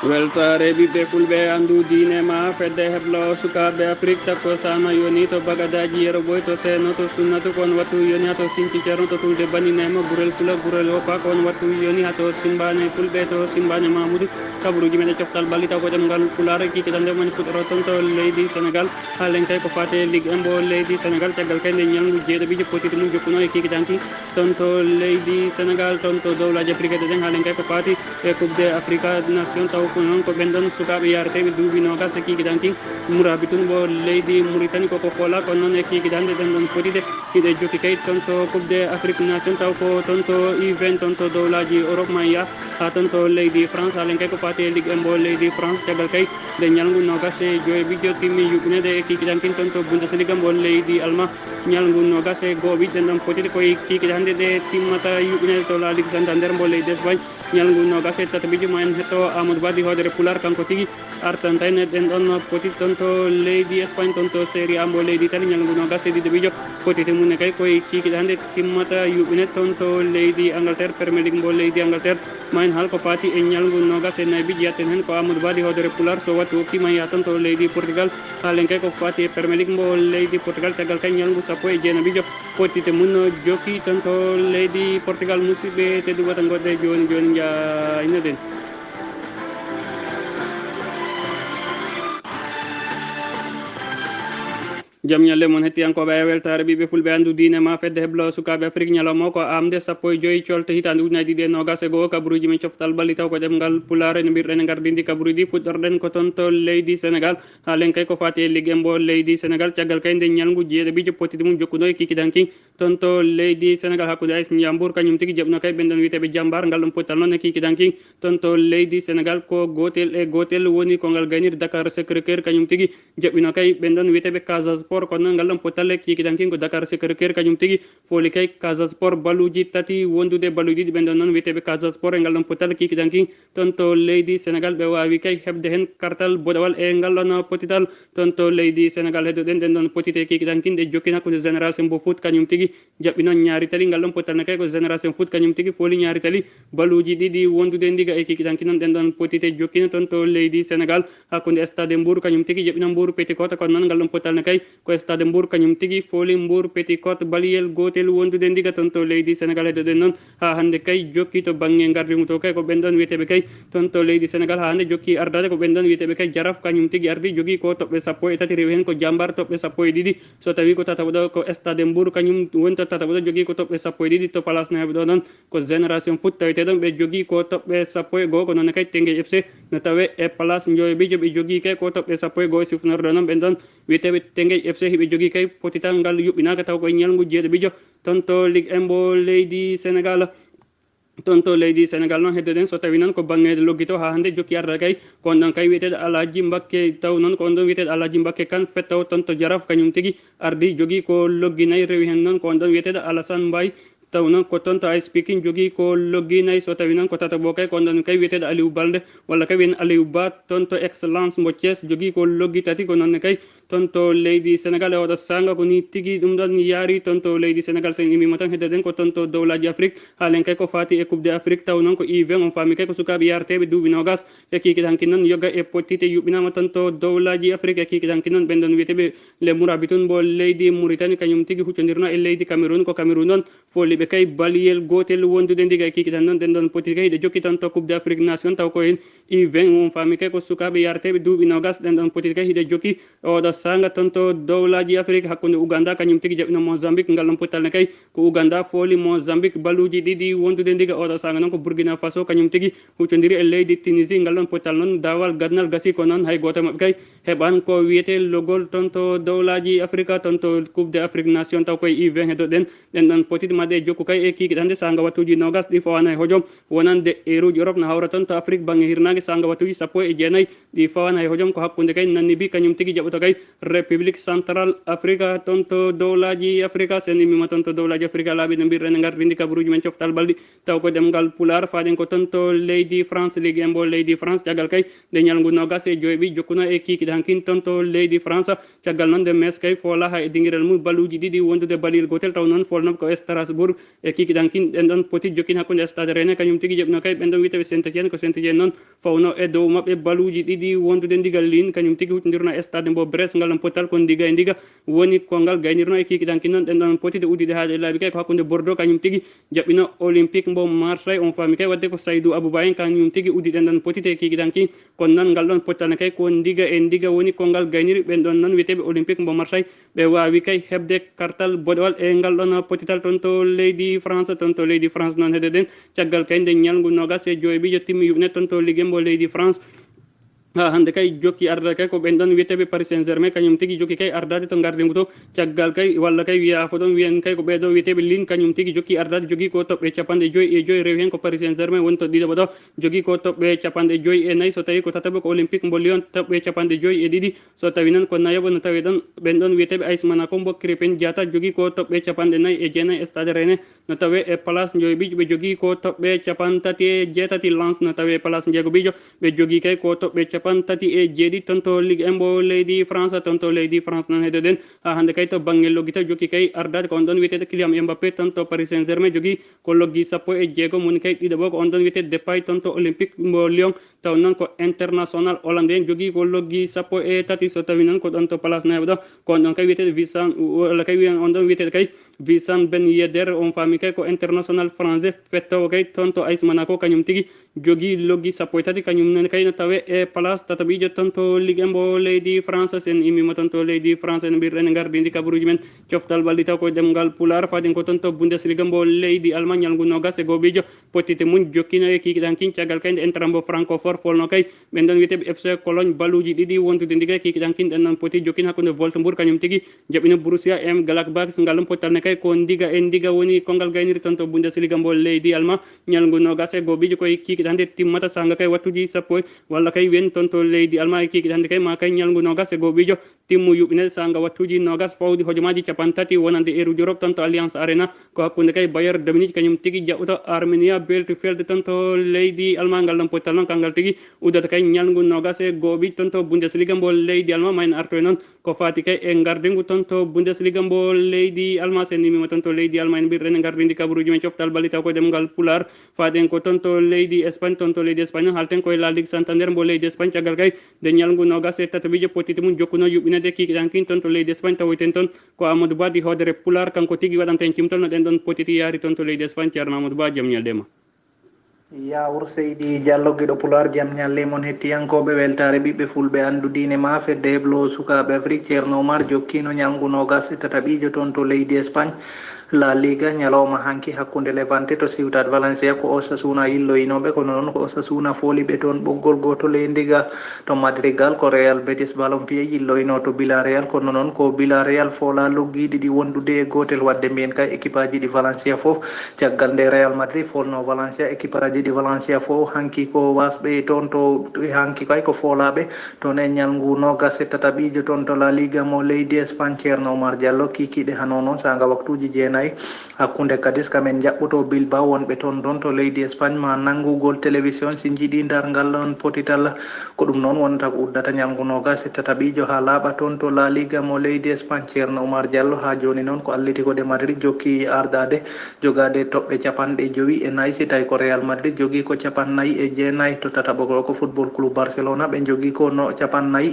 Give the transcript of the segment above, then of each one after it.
Weltaare ɓiɓɓe fulɓe andu diine ma fedde heblo sukaɓe Afrique takko sama yoni to bagadaji yero boy to seno to sunnatu kon wattu yoni hato sinci ceerno to tulde baninema gurel fula gurel hoppa kon wattu yoni hato simbane fulɓe to simbane mamoudou kabaruuji meɗe coftal ɓalli taw ko ɗemngal pulaar kikitande mani puɗɗoro toon to leydi Sénégal halen kay ko fate ligue embo leydi Sénégal caggal kay nde ñalngu jeeɗo potiti mum jokkuno e kikitanki toon to leydi Sénégal toon to dowlaji Afrique ɗen halen kay ko fati e coupe de Afrique nation taw ko noon ko ɓen ɗon sukaɓe yareteɓe duuɓi nogas e kikitanki murabi tun bo leydi Mauritanie koko koola kono noon e kikitande ɗen ɗon potide hiɗe jokki kay toon to coupe de Afrique nation taw ko toon to U20 toon to dowlaji Europe ma yiya ha toon to leydi France halen kay ko fati e ligue embo leydi France caggal kay nde ñalngu nogas e joyi ɓiƴƴo timmi yuɓɓinede e kikitankin toon to Bundesliga mbo leydi Allemand ñalngu nogas e goho ɓiƴƴen ɗon potide koye kikitande ɗe timmata yuɓɓinede to la Ligue Santander mbo leydi Espagne ñalngu nogas e tata ɓiƴƴo mo en hetto Amadou Badi hoodere pulaar kanko tigui artantayne ɗen ɗon potide toon to leydi Espagne toon to série A mbo leydi Italie ñalngu nogas e ɗiɗo ɓiƴƴo potite mum kay koye kikiɗande timmata yuɓɓinede toon to leydi Angleterre Premier League mbo leydi Angleterre ma en haal ko fati e ñalngu nogas e nayyi ɓiƴƴi yatten hen ko Amadou Badi hoodere pulaar so wattu hokkima ya toon to leydi Portugal halen kay ko fati e Premier League mbo leydi Portugal caggal kay ñalngu sappo e jeenayi ɓiƴƴo potite mum jokki toon to leydi Portugal musidɓe tedduɓe tan goɗɗe joni joni jayno den jaam ñalle moon hettiyankoɓe e weltare ɓiɓɓe fulɓe andu diine ma fedde heblo sukaɓe Afrique ñalawma ko aaɓnde sappo e joyyi colte hitande ujunaji ɗiɗi e nogas e goho kabaruuji men coftal ɓalli taw ko ɗemngal pulaar no mbirɗen e gardidi kabaruuji fuɗɗorɗen ko toon to leydi Sénégal halen kay ko fati e ligue embo leydi Sénégal caggal kay nde ñalngu jeeɗo ɓiƴƴo potide mum jokkuno e kikidanki toon to leydi Sénégal hakkude AS Ndiambour kañum tigui jaɓno kay ɓen ɗon wiyeteɓe jambar ngal ɗon pottal noon e kikidanki toon to leydi Sénégal ko gotel e gotel woni ko ngal gaynir Dakar Sacré-Cœur kañum tigui jaɓɓino kay ɓen ɗon wiyeteɓe Casa Sport kono noon ngal ɗon pottalle kikiɗankin ko Dakar Sacré-Cœur kañum tigui fooli kay Casa Sport balluji tati wondude balluji ɗiɗi ɓen ɗon noon wiyeteɓe Casa Sport e ngal ɗon pottalle kikiɗankin toon to leydi Sénégal ɓe wawi kay hebde hen kartal boɗawal e ngal ɗon potital toon to leydi Sénégal heddoɗen ɗen ɗon potite kikiɗankin ɗe jokkin hakkude génération mbo foot kañum tigui jaɓɓi noon ñaari tali ngal ɗon pottalne kay ko génération foot kañum tigui fooli ñaari tali balluji ɗiɗi wondude ndiga e kikiɗanki noon ɗen ɗon potite jokkina toon to leydi Sénégal hakkude stade Mbour kañum tigui jaɓɓino Mbour Petite Côte kono noon ngal ɗon pottalne kay ko stade Mbour kañum tigui fooli Mbour Petite Côte baliyel gotel wondude ndiga toon to leydi Sénégal heddoɗen noon ha hande kay jokki to banggue gardimu to kay ko ɓen ɗon wiyeteɓe kay toon to leydi Sénégal ha hande jokki ardade ko ɓen ɗon wiyeteɓe kay Jaraf kañum tigui ardi jogui ko toɓɓe sappo e tati rewi hen ko Jambar toɓɓe sappo e ɗiɗi so tawi ko tataɓo ɗo ko stade Mbour kañum woni to tataɓo ɗo jogui ko toɓɓe sappo e ɗiɗi to place no heɓe ɗo noon ko génération foot taweteɗon ɓe jogui ko toɓɓe sappo e goho ko noon kay Teungueth FC no tawe e place Dioyoɓijo ɓe jogui kay ko toɓɓe sappo e goho e sifnorɗo noon ɓen ɗon wiyeteɓe Teungueth FC hiɓe jogui kay potital ngal yuɓɓinaka taw koye ñalngu jeeɗo ɓiƴƴo toon to ligue embo leydi Sénégal toon to leydi Sénégal noon heddoɗen so tawi noon ko banggue loggito ha hande jokki arda kay ko on ɗon kay wiyeteɗo Alaji Mbacké taw noon ko on ɗon wiyeteɗo Alaji Mbacké Kane fettaw toon to Jaraf kañum tigui ardi jogui ko logguinayyi rewi hen noon ko on ɗon wiyeteɗo Alassane Mbaye taw noon ko toon to AS Pikine jogui ko logguinayyi so tawi noon ko tataɓo kay ko on ɗon kay wiyeteɗo Aliou Balde walla kay wiyen Aliou Ba toon to excellence mo Thiès jogui ko loggi tati ko noonne kay toon to leydi Sénégal e oɗo sanga ko ni tigui ɗum ɗon yaari toon to leydi Sénégal sen imima tan heddoɗen ko toon to dowlaji Afrique halen kay ko fati e coupe de Afrique taw noon ko U20 on faami kay ko sukaɓe yareteɓe duuɓi nogas e kikiɗanki noon yogga e pottite yuɓɓinama toon to dowlaji Afrique e kikiɗanki noon ɓen ɗon wiyeteɓe les mourabitoun mbo leydi Mauritanie kañum tigui huccodirno e leydi Cameroun ko Cameroun noon foliɓe kay baliyel gotel wondude ndiga e kikiɗan noon ɗen ɗon pottite kay ɗe jokki toon to coupe de Afrique nation taw ko hen U20 on faami kay ko sukaɓe yareteɓe duuɓi nogas ɗen ɗon pottite kay hiɗe jokki oɗo sanga toon to dowlaji Afrique hakkude Ouganda kañum tigui jaɓɓino Mozambique ngal ɗon pottalne kay ko Ouganda fooli Mozambique balluji ɗiɗi wondude ndiga oɗo sanga noon ko Burkina Faso kañum tigui huccodiri e leydi Tunisie ngal ɗon pottal noon dawal gadnal gasi ko noon hay goto mabɓe kay heɓan ko wiyete logol toon to dowlaji Afrique toon to coupe de Afrique nation taw koye U20 heddoɗen ɗen ɗon potide maɗe jokku kay e kikiɗande sanga wattuji nogas ɗi fawana e hojom wonande eruji Europe no hawra toon to Afrique banggue hirnage sanga wattuji sappo e jeenayyi ɗi fawana e hojom ko hakkude kay Namibie kañum tigui jaɓoto kay république central africa toon to dowlaji africa sen immima toon to dowlaji africa laaɓi no mbirɗen gardindi kabaruji men coftal balɗi taw ko ɗemngal pulaar faɗen ko toon to leydi france ligui embo leydi france caggal kay nde ñalngu nogas e joyɓi jokkuno e kikiɗe hankin toon to leydi france caggal noon nde mes kay foola ha e dinguirel mum baluji ɗiɗi wondude balil gotel taw noon folnoɓe ko strasbourg e kikiɗe hankin ɗen ɗon poti jokkin hakkude stade rene kañum tigui jeɓno kay ɓen ɗon witeɓe saint étienne ko saint étienne noon fawno e dow mabɓe baluji ɗiɗi wondude ndigal lin kañum tigui hutodirno e stade mbo brest ngal ɗon pottal kon ndiga e ndiga woni kongal gaynirno e kikiɗe hankin noon ɗen ɗon potide uddide haaɗe laaɓi kay ko hakkude bordeaux kañum tigui jaɓɓino olympique mbo marseille on faami kay wadde ko saydou abouba en kañum tigui uddide ɗon potite e kikiɗe hankin kono noon ngal ɗon pottane kay ko ndiga e ndiga woni kongal gayniri ɓen ɗon noon wiyeteɓe olympique mbo marseille ɓe wawi kay hebde kartal boɗewal e ngal ɗon potital toon to leydi france noon heede den caggal kay nde ñalngu nogas e joyɓijo timmi yuɓnet toon to liggue mbo leydi france ha hande kay jokki ardade kay ko ɓen ɗon wiyeteɓe paris saint germain kañum tigui jokki kay ardade to gardingu to caggal kay walla kay wiya fo ɗon wiyen kay ko ɓeɗo wiyeteɓe lin kañum tigui jokki ardade jogui ko toɓɓe capanɗe joyyi e joyyi rewi hen ko paris saint germain woni to ɗiɗo ɗo jogui ko toɓɓe capanɗe joyyi e nayyi so tawi ko tataɓe ko olympique mbo lyon toɓɓe capanɗe joyyi e ɗiɗi so tawi noon ko nayoɓo no tawi ɗon ɓen ɗon wiyeteɓe AS Monaco mbo Krépin Diatta jogui ko toɓɓe capanɗe nayyi e jeenayyi e stade rennais no tawe e place joyɓijo ɓe jogui ko toɓɓe capantati e jeetati lance no tawi e place jeegoɓijo ɓe jogui kay ko toɓɓe capantati e jeeɗiɗi toon to ligue embo leydi france toon to leydi france noon heede den ha hande kay to banggue loggita jokki kay ardade ko on ɗon wiyeteɗo Kylian Mbappé toon to paris saint germain jogui ko loggi sappo e jeegom woni kay ɗiɗo ɓo ko on ɗon wiyete Depay toon to olympique mbo lyon taw noon ko international hollandais jogui ko loggi sappo e tati so tawi noon ko ɗon to place nayoɓe ɗo ko on ɗon kay wiyeteɗo Vincent walla kay wiyen on ɗon wiyeteɗo kay Vincent Ben Yedder on faami kay ko international français fettowo kay toon to AS Monaco kañum tigui jogui loggi sappo e tati kañum nene kay no tawe e place tataɓijo toon to ligue mbo leydi france sen immima toon to leydi france no mbirɗen gardidi kabaruji men coftal ɓalɗi taw ko ɗemngal pulaar faɗen ko toon to bundesliga mbo leydi allemagne ñalngu nogas e goɓijo pottite mum jokkino e kikiɗe hankin caggal kay nde intra mbo francophore folno kay ɓen ɗon wiyeteɓe FC Cologne baluji ɗiɗi wondude ndiga e kikiɗe hankin ɗen ɗon poti jokkin hakkude Wolfsburg kañum tigui jaɓino Borussia M Gladbach ngal ɗon pottalne kay ko ndiga e ndiga woni kongal gayniri toon to bundesliga mbo leydi allemagne ñalngu nogas e goɓijo koye kikiɗe hande timmata sanga kay wattuji sappo walla kay wiyen toon to leydi allemagne e kikiɗe hande kay ma kay ñalngu nogas e goɓijo timmu yuɓinede sanga wattuji nogas fawdi hojomaji capantati wonande eruji Europe toon to alliance arena ko hakkude kay Bayern de Munich kañum tigui jaɓɓoto Arminia Bielefeld toon to leydi allemagne ngal ɗon pottal noon kangal tigui uddata kay ñalngu nogas e goɓijo toon to bundesliga mbo leydi allemagne mayno arto e noon ko fati kay e gardingu toon to bundesliga mbo leydi allemagne sen nimima toon to leydi allemagne mbirɗen gardidi kabaruji men coftal balli taw ko ɗemngal pulaar faɗen ko toon to leydi Espagne toon to leydi Espagne halten koye La Ligue Santander mbo leydi Espagne caggal kay nde ñalngu nogas e tataɓijo pottiti mum jokkuno yuɓɓinede kikiɗe hankin toon to leydi Espagne tawoyten toon ko Amadou Ba di hoodere pulaar kanko tigui waɗanta en cimtol no ɗen ɗon potiti yaari toon to leydi Espagne ceerno Amadou Ba jaam ñaldema yawur seydi diallo gueɗo pulaar jaam ñalle moon hettiyankoɓe weltare ɓiɓɓe fulɓe andu diine ma fedde heblo sukaɓe afrique ceerno Oumar jokkino ñalngu nogas e tataɓijo toon to leydi Espagne La Liga ñalawma hanki hakkude Levante to Ciutat Valencia ko Osasuna yilloyinoɓe kono noon ko Osasuna fooliɓe toon ɓoggol gotol e ndiga to Madrigal ko Real Betis Balompié yilloyino to Villarreal kono noon ko Villarreal foola loggiɗi ɗi wondude e gotel wadde mbiyen kay équipe aji ɗi Valencia foof caggal nde Real Madrid folno Valencia équipe aji ɗi Valencia foof hanki ko wasɓe toon to hanki kay ko foolaɓe toon e ñalngu nogas e tataɓijo toon to La Liga mo leydi Espagne ceerno Oumar Diallo kikiɗe hano noon sanga waktuji jeenayyi hakkunde kadis kamen jaɓɓoto Bilbao wonɓe toon ɗon to leydi Espagne ma nanngugol télévision si jiiɗi darngal ɗon potital ko ɗum noon wonta ko uddata ñalngu nogas e tataɓijo ha laaɓa toon to La Liga mo leydi Espagne ceerno Oumar Diallo ha joni noon ko Atlético de Madrid jokki ardade jogade toɓɓe capanɗe joyi e nayyi si tawi ko Real Madrid jogui ko capannayyi e jeenayyi to tataɓogo ko football club Barcelona ɓe jogui ko no capannayyi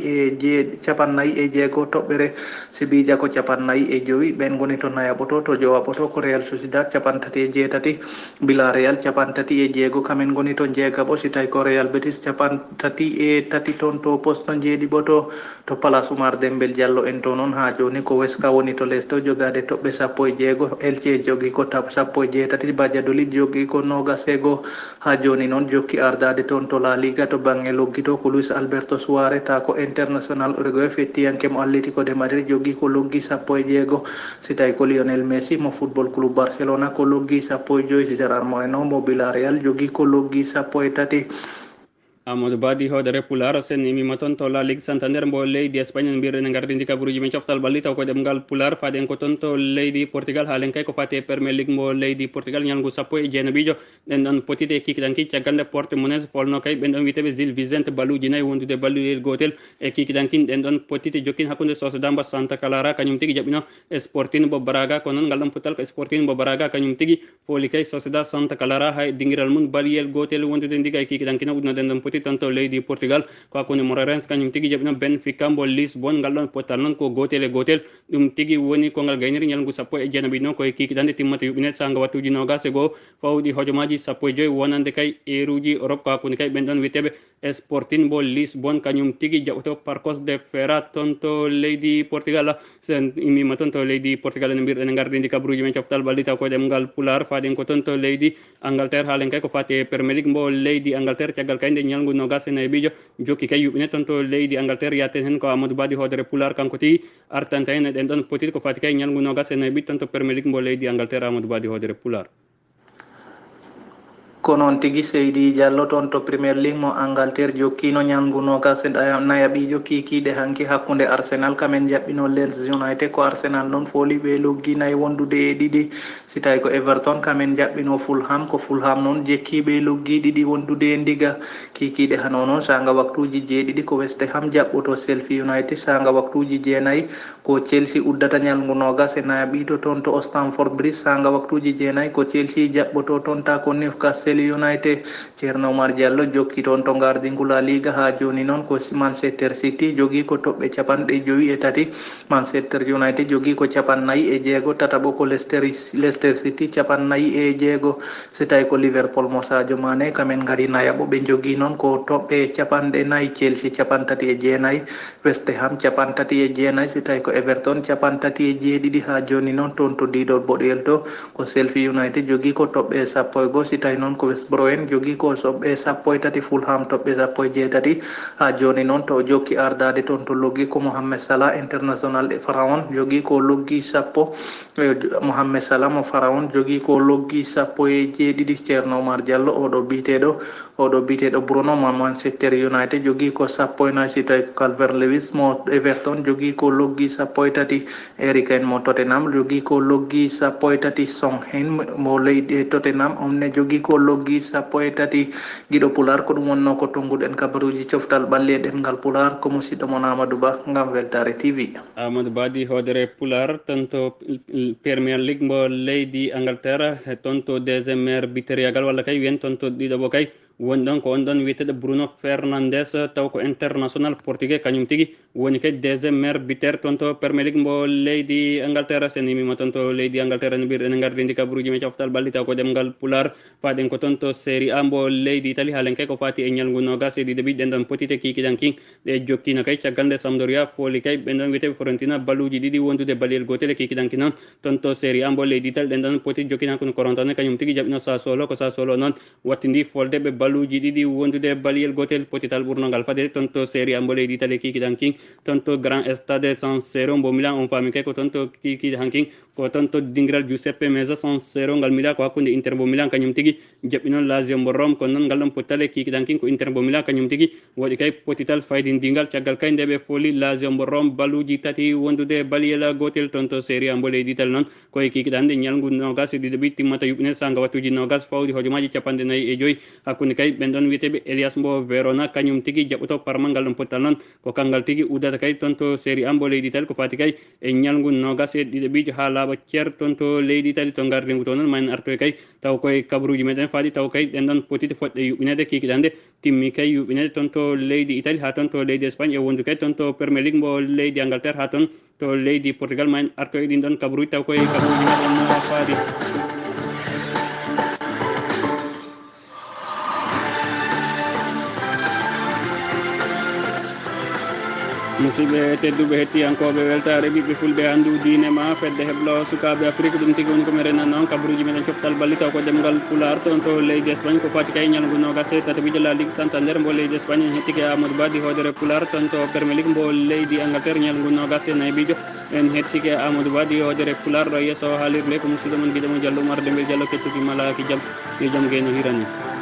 e jeego toɓɓere Sevilla ko capannayyi e joyi ɓen goni to nayaɓoto to jowaɓoto ko Real Sociedad capantati e jeetati Villarreal capantati e jeego kamen goni to jeegaɓo si tawi ko Real Betis capantati e tati toon to poste jeeɗiɓoto to place Umaar Demmbel Jallo en to noon ha joni ko Weska woni to less to jogade toɓɓe sappo e jeego Elche jogui ko sappo e jeetati Valladolid jogui ko nogas e goho ha joni noon jokki ardade toon to La Liga to banggue loggito ko Luis Alberto Suarez ta ko international uruguay fettiyanke mo Atlético de Madrid jogui ko loggi sappo e jeego si tawi ko Lionel Messi mo football club Barcelona ko loggi sappo e joyi si Gérard Moreno mo Villarreal jogui ko loggi sappo e tati amadou badi hodere pulaar sen imima toon to la ligue santander mbo leydi espagne en mbirɗen e gardidi kabaruji men coftal ɓalli taw ko ɗemngal pulaar faɗen ko toon to leydi portugal haalen kay ko fati e premier ligue mbo leydi portugal ñalngu sappo e jeenaɓijo ɗen ɗon potite kikiɗanki caggalde porte monnaise folno kay ɓen ɗon witeɓe gil vicente baluji nayyi wondude balluyel gotel e kikiɗankin ɗen ɗon potite jokkin hakkude sosodamba santa clara kañum tigui jaɓɓino e sportine bo braga ko noon ngal ɗon pottal ko sportine bo braga kañum tigui fooli kay sociédad santa clara hay dinguiral mum baliyel gotel wondude ndiga e kikiɗankina udnoɗen ɗon potite toon to leydi portugal ko hakkude moreirense kañum tigui jaɓino benfica mbo lisbonne ngal ɗon pottal noon ko gotel e gotel ɗum tigui woni kongal gayniri ñalngu sappo e jeenaɓi noon koye kikiɗande timmata yuɓɓinede sanga wattuji nogas e goho fawɗi hojomaji sappo e joyyi wonande kay eruji europe ko hakkude kay ɓen ɗon witteɓe sporting mbo lisbonne kañum tigui jaɓoto parcos de ferra toon to leydi portugal sen immima toon to leydi portugal ene mbirɗen e gardidi kabaruji men coftal ɓalli taw ko ɗemngal pular faɗen ko toon to leydi angleterre haalen kay ko fati e premier league mbo leydi angleterre caggal kay nde ñalngu nogas e nayyi ɓijo jokki kay yuɓɓine toon to leydi angleterre yatten hen ko amadou badi hodere pular kanko tigui artanta hen e ɗen ɗon potiti ko fati kay ñalngu nogas e nayyi ɓijo toon to premier league mbo leydi angleterre amadou badi hodere pular ko noon tigi Seydi Diallo toon to premier league mo Angleterre jokkino ñalngu nogas e nayaɓijo kikiɗe hanki hakkude arsenal kamen jaɓɓino Leeds United ko arsenal noon fooli ɓe loggi nayyi wondude e ɗiɗi si tawi ko everton kamen jaɓɓino fulham ko fulham noon jekkiɓe loggi ɗiɗi wondude e ndiga kikiɗe hano noon sanga waktuji jeeɗiɗi ko west ham jaɓɓoto Sheffield United sanga waktuji jeenayyi ko Chelsea uddata ñalngu nogas e nayaɓijo toon to Stamford Bridge sanga waktuji jeenayyi ko Chelsea jaɓɓoto toon ta ko Newcastle United ceerno Umaar Jallo jokki toon to gardingu La Liga ha joni noon ko Manchester City jogui ko toɓɓe capanɗe joyyi e tati Manchester United jogui ko capannayyi e jeego tataɓo ko Leicester City capannayyi e jeego so tawi ko Liverpool mo Sadio Mané kamen gari nayaɓo ɓe jogui noon ko toɓɓe capanɗe nayyi Chelsea capantati e jeenayyi West Ham capantati e jeenayyi so tawi ko Everton capantati e jeeɗiɗi ha joni noon toon to diɗol boɗoyel to ko Sheffield United jogui ko toɓɓe sappo e goho si tawi noon ko West Brom jogui ko toɓɓe sappo e tati Fulham toɓɓe sappo e jeetati ha joni noon to jokki ardade toon to loggi ko Mohamed Salah international e pharaon jogui ko loggi sappo Mohamed Salah mo pharaon jogui ko loggi sappo e jeeɗiɗi ceerno Oumar Diallo oɗo biteɗo Bruno mo Manchester United jogui ko sappo e nayyi si tawi ko Calvert Lewis mo Everton jogui ko loggi sappo e tati Harry Kane mo Tottenham jogui ko loggi sappo e tati Son Heung mo leydi Tottenham omne jogui ko loggi sappo e tati guiɗo pular ko ɗum wonno ko tonguɗen kabaruji coftal ɓalli e ɗemngal pular ko musidɗo mon Amadou Ba gam Weltaare TV. amadou badi hodere pular toon to premier league mbo leydi angleterre toon to deuxiéme maire bitériyagal walla kay wiyen toon to ɗiɗoɓo kay woni ɗon ko on ɗon wiyeteɗo Bruno Fernandes taw ko international portugais kañum tigui woni kadi deuxiéme maire bitere toon to premier league mbo leydi angleterre sen yimima toon to leydi angleterre no mbirɗen gardidi kabaruji men coftal ɓalli taw ko ɗemngal pular faɗen ko toon to série a mbo leydi italie haalen kay ko fati e ñalngu nogas e ɗiɗi ɗen ɗon potite kikiɗankin ɗe jokkino kay caggal nde Sampdoria fooli kay ɓen ɗon wiyeteɓe Fiorentina baluji ɗiɗi wondude baliyel gotel e kikiɗanki noon toon to série a mbo leydi italie ɗen ɗon potite jokkina hakkude Corinthians kañum tigui jaɓino Sassuolo ko Sassuolo noon wattidi foldeɓe baluji ɗiɗi wondude baliyel gotel potital ɓurnogal fade toon to série a mbo leydi italie kikiɗankin toon to grand stade San Siro mbo Milan on faami kay ko toon to kikiɗe hankin ko toon to dinguiral Giuseppe Meazza San Siro ngal Milan ko hakkude Inter mbo Milan kañum tigui jaɓɓino Lazio mbo Rome kono noon ngal ɗon potital e kikiɗankin ko Inter mbo Milan kañum tigui waɗi kay potital faydidingal caggal kay ndeɓe fooli Lazio mbo Rome baluji tati wondude baliyel gotel toon to série a mbo leydi italie noon koye kikiɗande ñalngu nogas e ɗiɗi timmata yuɓɓine sanga wattuji nogas fawdi hojomaji capanɗe nayyi e joyyi hakkude kay ɓen ɗon wiyeteɓe Elias mbo Verona kañum tigui jaɓɓoto parma ngal ɗon potital noon ko kangal tigui uddata kay toon to série a mbo leydi italie ko fati kay e ñalngu nogas e ɗiɗi ha laaɓa ceer toon to leydi italie to gardingu to noon ma en artoy kay taw koye kabaruji meɗen faaɗi taw kay ɗen ɗon potiti foɗɗe yuɓɓinede kikiɗande timmi kay yuɓɓinede toon to leydi italie ha toon to leydi espagne e wondu kay toon to premier league mbo leydi angleterre ha toon to leydi portugal ma en artoy ɗin ɗon kabaruji taw koye kabaruji meɗen faaɗi musidɓe tedduɓe hettiyankoɓe weltare ɓiɓɓe fulɓe andu diine ma fedde heblo sukaɓe afrique ɗum tigui woni komi renan noon kabaruji meɗen coftal balli taw ko ɗemngal pular toon to leydi espagne ko fati kay ñalngu nogas e tataɓijo la ligue santander mbo leydi espagne en hettike amadou badi hodere pular toon to premier league mbo leydi angleterre ñalngu nogas e nayyiɓijo en hettike amadou badi hodere pular ɗo yesso haalirde ko musidɗo moon guiɗo mo Diallo Umaar Demmbel Jallo kettuki malaki jaam yo jaam gueyno hirani